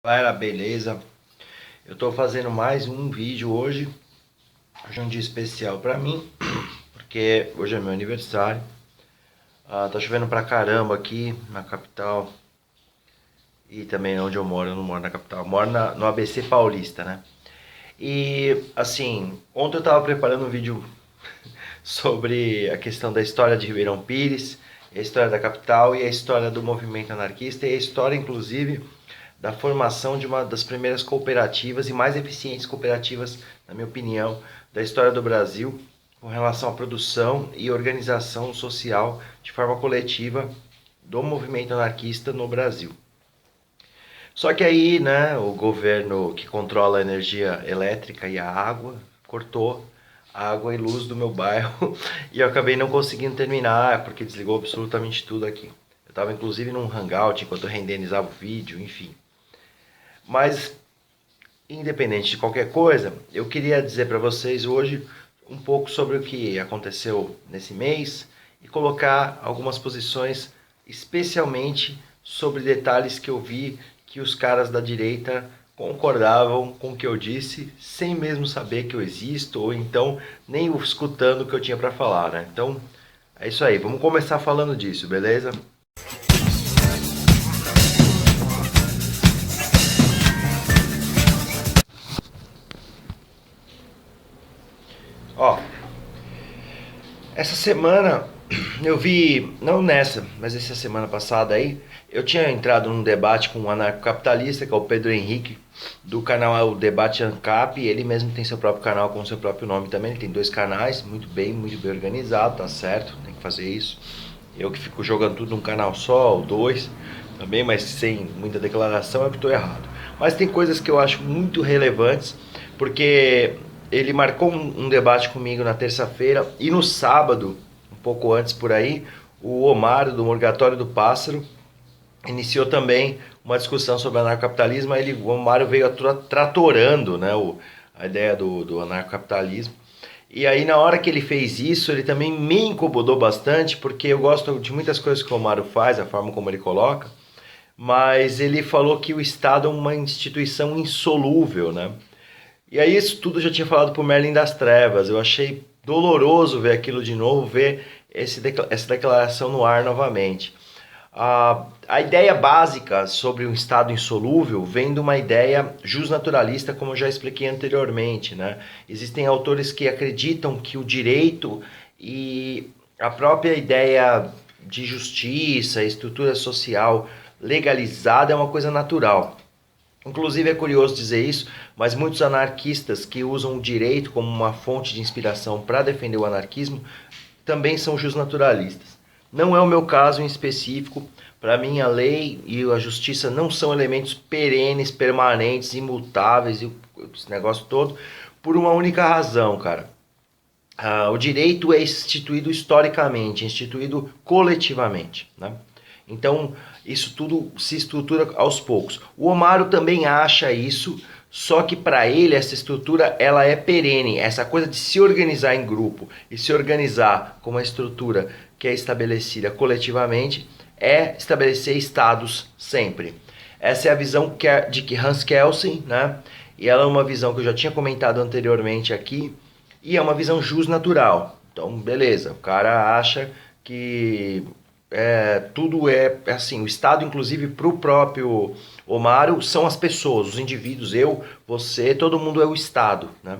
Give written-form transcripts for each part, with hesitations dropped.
Galera, beleza? Eu tô fazendo mais um vídeo hoje. Hoje é um dia especial pra mim, porque hoje é meu aniversário. Tá chovendo pra caramba aqui na capital e também onde eu moro. Eu não moro na capital, eu moro no ABC Paulista, né? E assim, ontem eu tava preparando um vídeo sobre a questão da história de Ribeirão Pires, a história da capital e a história do movimento anarquista e a história, inclusive, da formação de uma das primeiras cooperativas e mais eficientes cooperativas, na minha opinião, da história do Brasil, com relação à produção e organização social de forma coletiva do movimento anarquista no Brasil. Só que aí, né, o governo que controla a energia elétrica e a água cortou a água e luz do meu bairro e eu acabei não conseguindo terminar porque desligou absolutamente tudo aqui. Eu estava inclusive num hangout enquanto eu renderizava o vídeo, enfim. Mas, independente de qualquer coisa, eu queria dizer para vocês hoje um pouco sobre o que aconteceu nesse mês e colocar algumas posições, especialmente sobre detalhes que eu vi que os caras da direita concordavam com o que eu disse, sem mesmo saber que eu existo, ou então nem escutando o que eu tinha para falar, né? Então, é isso aí, vamos começar falando disso, beleza? Ó, essa semana eu vi, não nessa, mas essa semana passada aí, eu tinha entrado num debate com um anarcocapitalista, que é o Pedro Henrique, do canal Debate Ancap. Ele mesmo tem seu próprio canal com seu próprio nome também. Ele tem dois canais, muito bem organizado, tá certo, tem que fazer isso. Eu que fico jogando tudo num canal só, ou dois, também, mas sem muita declaração, é que estou errado. Mas tem coisas que eu acho muito relevantes, porque ele marcou um debate comigo na terça-feira e no sábado, um pouco antes por aí, o Omar do Morgatório do Pássaro iniciou também uma discussão sobre anarcocapitalismo. Aí o Omar veio tratorando, né, a ideia do anarcocapitalismo. E aí na hora que ele fez isso, ele também me incomodou bastante, porque eu gosto de muitas coisas que o Omar faz, a forma como ele coloca, mas ele falou que o Estado é uma instituição insolúvel, né? E aí isso tudo eu já tinha falado pro Merlin das Trevas. Eu achei doloroso ver aquilo de novo, ver essa declaração no ar novamente. A ideia básica sobre um estado insolúvel vem de uma ideia justnaturalista, como eu já expliquei anteriormente, né? Existem autores que acreditam que o direito e a própria ideia de justiça, estrutura social legalizada é uma coisa natural. Inclusive é curioso dizer isso, mas muitos anarquistas que usam o direito como uma fonte de inspiração para defender o anarquismo também são justnaturalistas. Não é o meu caso em específico. Para mim, a lei e a justiça não são elementos perenes, permanentes, imutáveis e esse negócio todo, por uma única razão, cara. O direito é instituído historicamente, é instituído coletivamente, né? Então, isso tudo se estrutura aos poucos. O Omaro também acha isso, só que para ele essa estrutura ela é perene. Essa coisa de se organizar em grupo e se organizar com uma estrutura que é estabelecida coletivamente é estabelecer estados sempre. Essa é a visão de que Hans Kelsen, né? E ela é uma visão que eu já tinha comentado anteriormente aqui, e é uma visão justnatural. Então, beleza, o cara acha que tudo é assim, o Estado, inclusive para o próprio Omaro, são as pessoas, os indivíduos, eu, você, todo mundo é o Estado, né?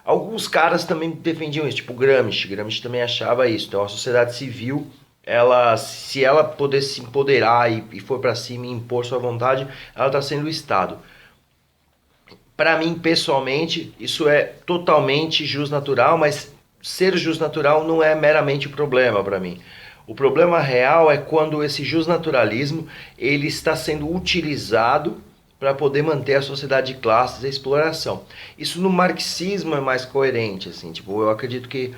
Alguns caras também defendiam isso, tipo Gramsci. Gramsci também achava isso. Então a sociedade civil, ela, se ela pudesse se empoderar e for para cima e impor sua vontade, ela está sendo o Estado. Para mim, pessoalmente, isso é totalmente justnatural, mas ser justnatural não é meramente o problema para mim. O problema real é quando esse justnaturalismo ele está sendo utilizado para poder manter a sociedade de classes e a exploração. Isso no marxismo é mais coerente, assim, tipo, eu acredito que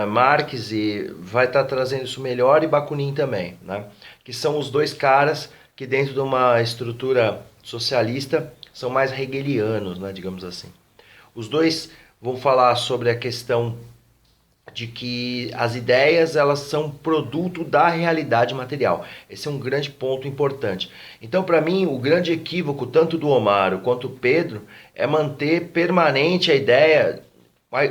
Marx vai estar trazendo isso melhor e Bakunin também, né? Que são os dois caras que dentro de uma estrutura socialista são mais hegelianos, né, digamos assim. Os dois vão falar sobre a questão de que as ideias elas são produto da realidade material. Esse é um grande ponto importante. Então, para mim, o grande equívoco tanto do Omaro quanto do Pedro é manter permanente a ideia,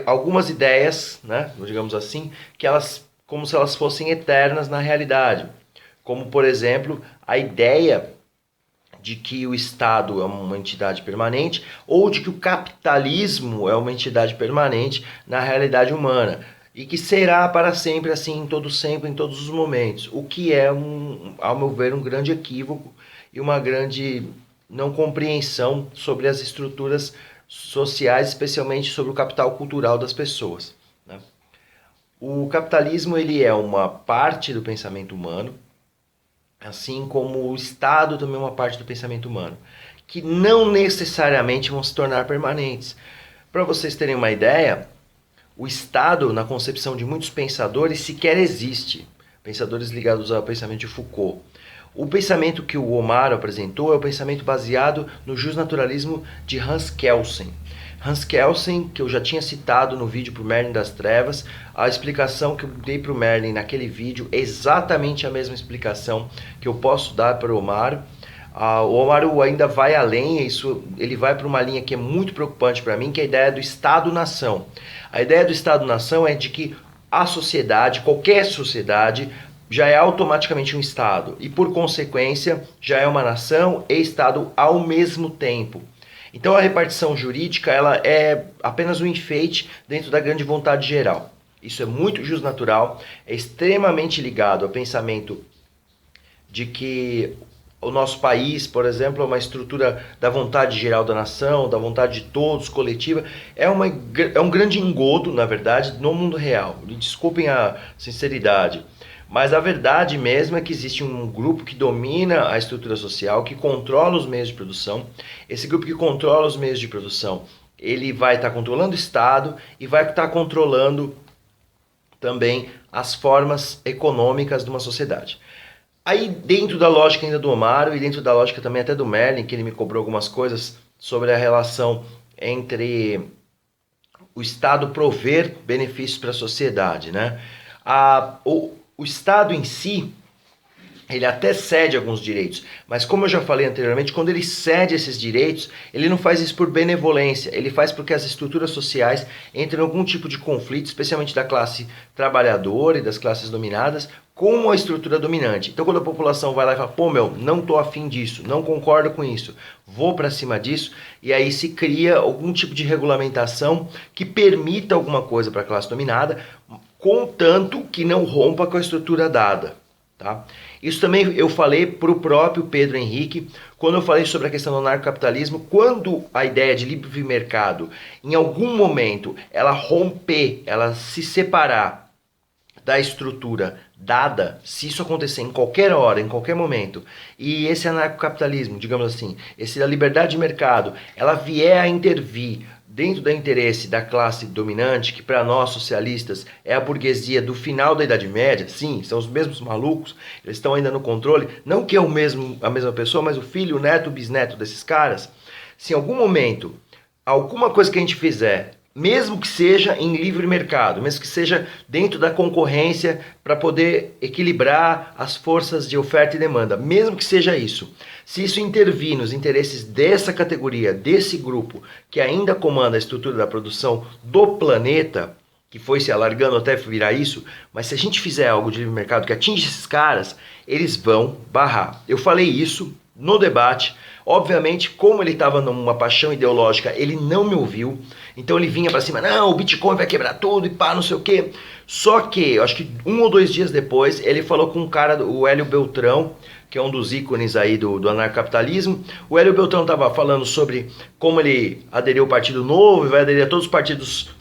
algumas ideias, né, digamos assim, que elas como se elas fossem eternas na realidade. Como, por exemplo, a ideia de que o Estado é uma entidade permanente ou de que o capitalismo é uma entidade permanente na realidade humana e que será para sempre assim em todo sempre, em todos os momentos, o que é, ao meu ver, um grande equívoco e uma grande não compreensão sobre as estruturas sociais, especialmente sobre o capital cultural das pessoas, né? O capitalismo ele é uma parte do pensamento humano, assim como o Estado também é uma parte do pensamento humano, que não necessariamente vão se tornar permanentes. Para vocês terem uma ideia, o Estado, na concepção de muitos pensadores, sequer existe. Pensadores ligados ao pensamento de Foucault. O pensamento que o Omar apresentou é o pensamento baseado no justnaturalismo de Hans Kelsen. Hans Kelsen, que eu já tinha citado no vídeo para o Merlin das Trevas, a explicação que eu dei para o Merlin naquele vídeo é exatamente a mesma explicação que eu posso dar para o Omar. O Omar ainda vai além, ele vai para uma linha que é muito preocupante para mim, que é a ideia do Estado-nação. A ideia do Estado-nação é de que a sociedade, qualquer sociedade, já é automaticamente um Estado e, por consequência, já é uma nação e Estado ao mesmo tempo. Então a repartição jurídica ela é apenas um enfeite dentro da grande vontade geral. Isso é muito justnatural, é extremamente ligado ao pensamento de que o nosso país, por exemplo, é uma estrutura da vontade geral da nação, da vontade de todos, coletiva. É um grande engodo, na verdade, no mundo real. Desculpem a sinceridade. Mas a verdade mesmo é que existe um grupo que domina a estrutura social, que controla os meios de produção. Esse grupo que controla os meios de produção, ele vai estar controlando o Estado e vai estar controlando também as formas econômicas de uma sociedade. Aí dentro da lógica ainda do Omar e dentro da lógica também até do Merlin, que ele me cobrou algumas coisas sobre a relação entre o Estado prover benefícios para a sociedade, né? O Estado em si, ele até cede alguns direitos, mas como eu já falei anteriormente, quando ele cede esses direitos, ele não faz isso por benevolência, ele faz porque as estruturas sociais entram em algum tipo de conflito, especialmente da classe trabalhadora e das classes dominadas, com a estrutura dominante. Então quando a população vai lá e fala, pô meu, não tô afim disso, não concordo com isso, vou para cima disso, e aí se cria algum tipo de regulamentação que permita alguma coisa para a classe dominada, contanto que não rompa com a estrutura dada. Tá? Isso também eu falei para o próprio Pedro Henrique, quando eu falei sobre a questão do anarcocapitalismo, quando a ideia de livre mercado, em algum momento, ela romper, ela se separar da estrutura dada, se isso acontecer em qualquer hora, em qualquer momento, e esse anarcocapitalismo, digamos assim, a liberdade de mercado, ela vier a intervir dentro do interesse da classe dominante, que para nós socialistas é a burguesia do final da Idade Média, sim, são os mesmos malucos, eles estão ainda no controle, não que é a mesma pessoa, mas o filho, o neto, o bisneto desses caras, se em algum momento, alguma coisa que a gente fizer, mesmo que seja em livre mercado, mesmo que seja dentro da concorrência para poder equilibrar as forças de oferta e demanda, mesmo que seja isso, se isso intervir nos interesses dessa categoria, desse grupo que ainda comanda a estrutura da produção do planeta, que foi se alargando até virar isso, mas se a gente fizer algo de livre mercado que atinge esses caras, eles vão barrar. Eu falei isso no debate. Obviamente, como ele estava numa paixão ideológica, ele não me ouviu. Então ele vinha para cima, não, o Bitcoin vai quebrar tudo e pá, não sei o quê. Só que, eu acho que 1 ou 2 dias depois, ele falou com um cara, o Hélio Beltrão, que é um dos ícones aí do anarcapitalismo. O Hélio Beltrão estava falando sobre como ele aderiu ao Partido Novo, vai aderir a todos os partidos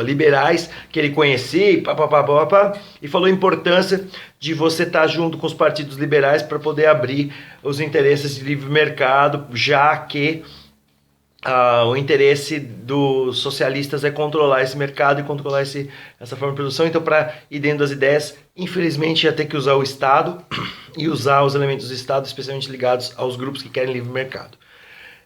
liberais que ele conhecia, e falou a importância de você estar junto com os partidos liberais para poder abrir os interesses de livre mercado, já que o interesse dos socialistas é controlar esse mercado e controlar essa forma de produção. Então, para ir dentro das ideias, infelizmente ia ter que usar o Estado e usar os elementos do Estado, especialmente ligados aos grupos que querem livre mercado.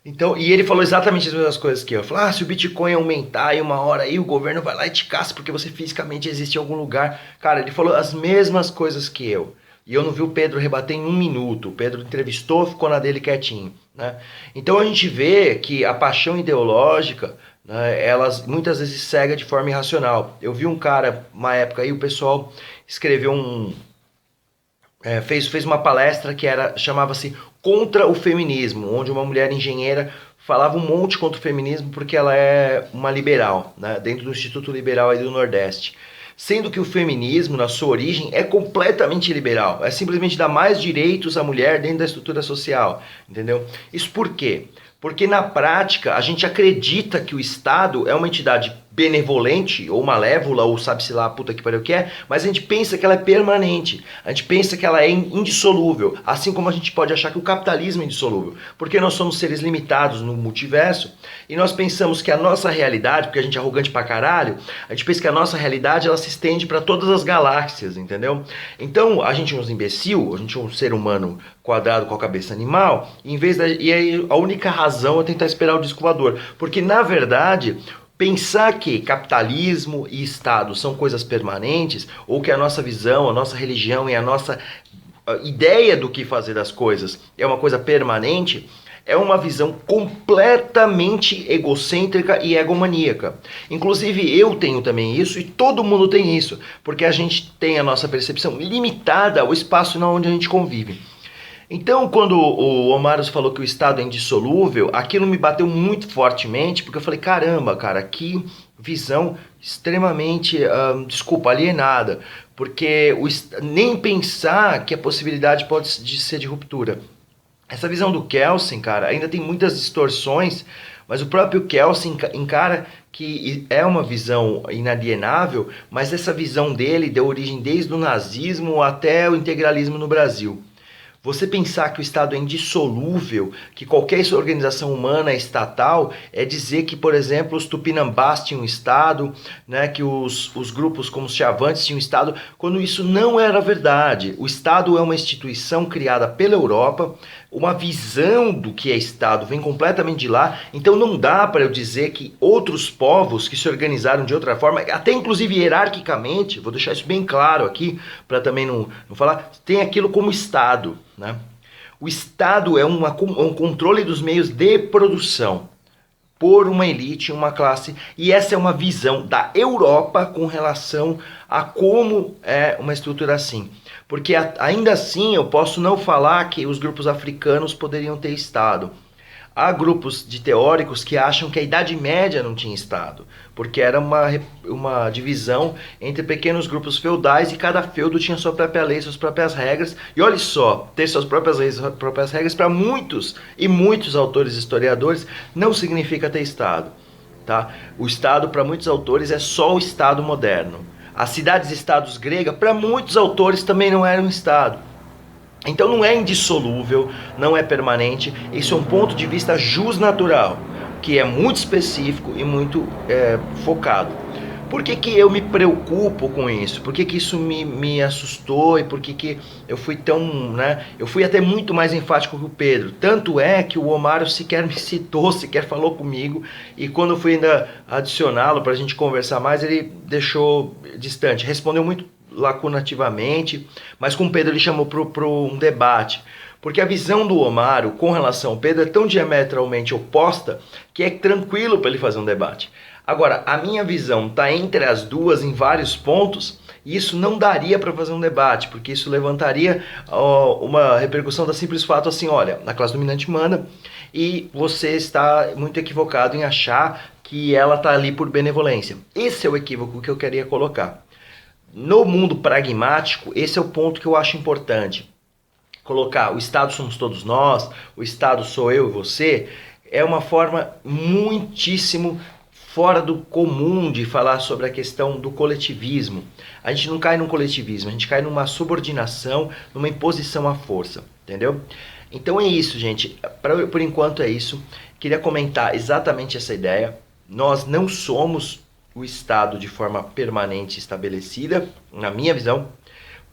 Então, e ele falou exatamente as mesmas coisas que eu. Ele falou, se o Bitcoin aumentar em uma hora aí, o governo vai lá e te caça porque você fisicamente existe em algum lugar. Cara, ele falou as mesmas coisas que eu. E eu não vi o Pedro rebater em um minuto. O Pedro entrevistou, ficou na dele quietinho, né? Então a gente vê que a paixão ideológica, né, elas muitas vezes cega de forma irracional. Eu vi um cara, uma época aí, o pessoal escreveu fez uma palestra que chamava-se Contra o Feminismo, onde uma mulher engenheira falava um monte contra o feminismo porque ela é uma liberal, né, dentro do Instituto Liberal aí do Nordeste. Sendo que o feminismo, na sua origem, é completamente liberal. É simplesmente dar mais direitos à mulher dentro da estrutura social, entendeu? Isso por quê? Porque na prática a gente acredita que o Estado é uma entidade benevolente ou malévola ou sabe-se lá, puta que pariu que é, mas a gente pensa que ela é permanente, a gente pensa que ela é indissolúvel, assim como a gente pode achar que o capitalismo é indissolúvel, porque nós somos seres limitados no multiverso e nós pensamos que a nossa realidade, porque a gente é arrogante pra caralho, a gente pensa que a nossa realidade ela se estende para todas as galáxias, entendeu? Então a gente é um imbecil, a gente é um ser humano quadrado com a cabeça animal, e aí a única razão é tentar esperar o disco voador, porque na verdade pensar que capitalismo e Estado são coisas permanentes, ou que a nossa visão, a nossa religião e a nossa ideia do que fazer das coisas é uma coisa permanente, é uma visão completamente egocêntrica e egomaníaca. Inclusive eu tenho também isso e todo mundo tem isso, porque a gente tem a nossa percepção limitada ao espaço onde a gente convive. Então, quando o Omarus falou que o Estado é indissolúvel, aquilo me bateu muito fortemente, porque eu falei, caramba, cara, que visão extremamente, desculpa, alienada, porque nem pensar que a possibilidade pode ser de ruptura. Essa visão do Kelsen, cara, ainda tem muitas distorções, mas o próprio Kelsen encara que é uma visão inalienável, mas essa visão dele deu origem desde o nazismo até o integralismo no Brasil. Você pensar que o Estado é indissolúvel, que qualquer organização humana é estatal, é dizer que, por exemplo, os Tupinambás tinham Estado, né, que os grupos como os Chavantes tinham Estado, quando isso não era verdade. O Estado é uma instituição criada pela Europa, uma visão do que é Estado vem completamente de lá, então não dá para eu dizer que outros povos que se organizaram de outra forma, até inclusive hierarquicamente, vou deixar isso bem claro aqui, para também não falar, tem aquilo como Estado, né? O Estado é um controle dos meios de produção por uma elite, uma classe, e essa é uma visão da Europa com relação a como é uma estrutura assim. Porque ainda assim eu posso não falar que os grupos africanos poderiam ter Estado. Há grupos de teóricos que acham que a Idade Média não tinha Estado, porque era uma divisão entre pequenos grupos feudais e cada feudo tinha sua própria lei, suas próprias regras. E olha só, ter suas próprias leis, suas próprias regras, para muitos e muitos autores e historiadores, não significa ter Estado. Tá? O Estado, para muitos autores, é só o Estado moderno. As cidades-estados gregas, para muitos autores, também não eram Estado. Então não é indissolúvel, não é permanente, isso é um ponto de vista jusnatural, que é muito específico e muito focado. Por que que eu me preocupo com isso? Por que que isso me assustou e por que que eu fui tão, né? Eu fui até muito mais enfático que o Pedro. Tanto é que o Omário sequer me citou, sequer falou comigo, e quando eu fui ainda adicioná-lo para a gente conversar mais, ele deixou distante, respondeu muito lacunativamente, mas com o Pedro ele chamou para um debate, porque a visão do Omário com relação ao Pedro é tão diametralmente oposta que é tranquilo para ele fazer um debate. Agora, a minha visão está entre as duas em vários pontos, e isso não daria para fazer um debate, porque isso levantaria uma repercussão da simples fato assim, olha, a classe dominante manda, e você está muito equivocado em achar que ela está ali por benevolência. Esse é o equívoco que eu queria colocar. No mundo pragmático, esse é o ponto que eu acho importante. Colocar o Estado somos todos nós, o Estado sou eu e você, é uma forma muitíssimo fora do comum de falar sobre a questão do coletivismo. A gente não cai num coletivismo, a gente cai numa subordinação, numa imposição à força, entendeu? Então é isso, gente. Por enquanto é isso. Queria comentar exatamente essa ideia. Nós não somos o Estado de forma permanente estabelecida, na minha visão,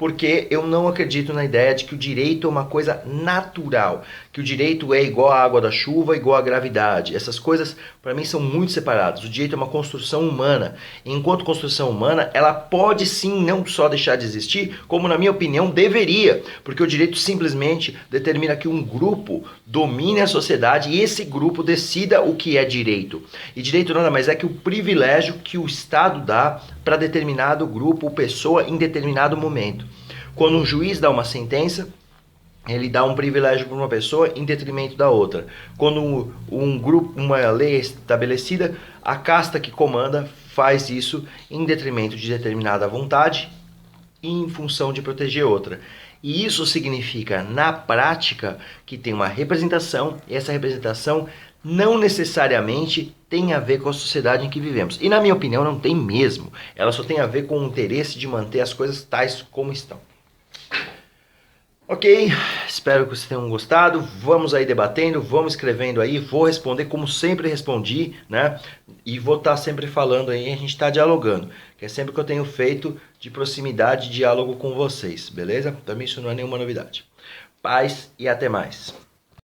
porque eu não acredito na ideia de que o direito é uma coisa natural, que o direito é igual à água da chuva, igual à gravidade. Essas coisas, para mim, são muito separadas. O direito é uma construção humana. E enquanto construção humana, ela pode sim não só deixar de existir, como, na minha opinião, deveria, porque o direito simplesmente determina que um grupo domine a sociedade e esse grupo decida o que é direito. E direito nada mais é que o privilégio que o Estado dá para determinado grupo ou pessoa em determinado momento. Quando um juiz dá uma sentença, ele dá um privilégio para uma pessoa em detrimento da outra. Quando um grupo, uma lei é estabelecida, a casta que comanda faz isso em detrimento de determinada vontade e em função de proteger outra. E isso significa, na prática, que tem uma representação, e essa representação não necessariamente tem a ver com a sociedade em que vivemos. E na minha opinião não tem mesmo. Ela só tem a ver com o interesse de manter as coisas tais como estão. Ok, espero que vocês tenham gostado. Vamos aí debatendo, vamos escrevendo aí. Vou responder como sempre respondi, né? E vou estar sempre falando aí, a gente está dialogando. Que é sempre que eu tenho feito de proximidade, diálogo com vocês, beleza? Também isso não é nenhuma novidade. Paz e até mais.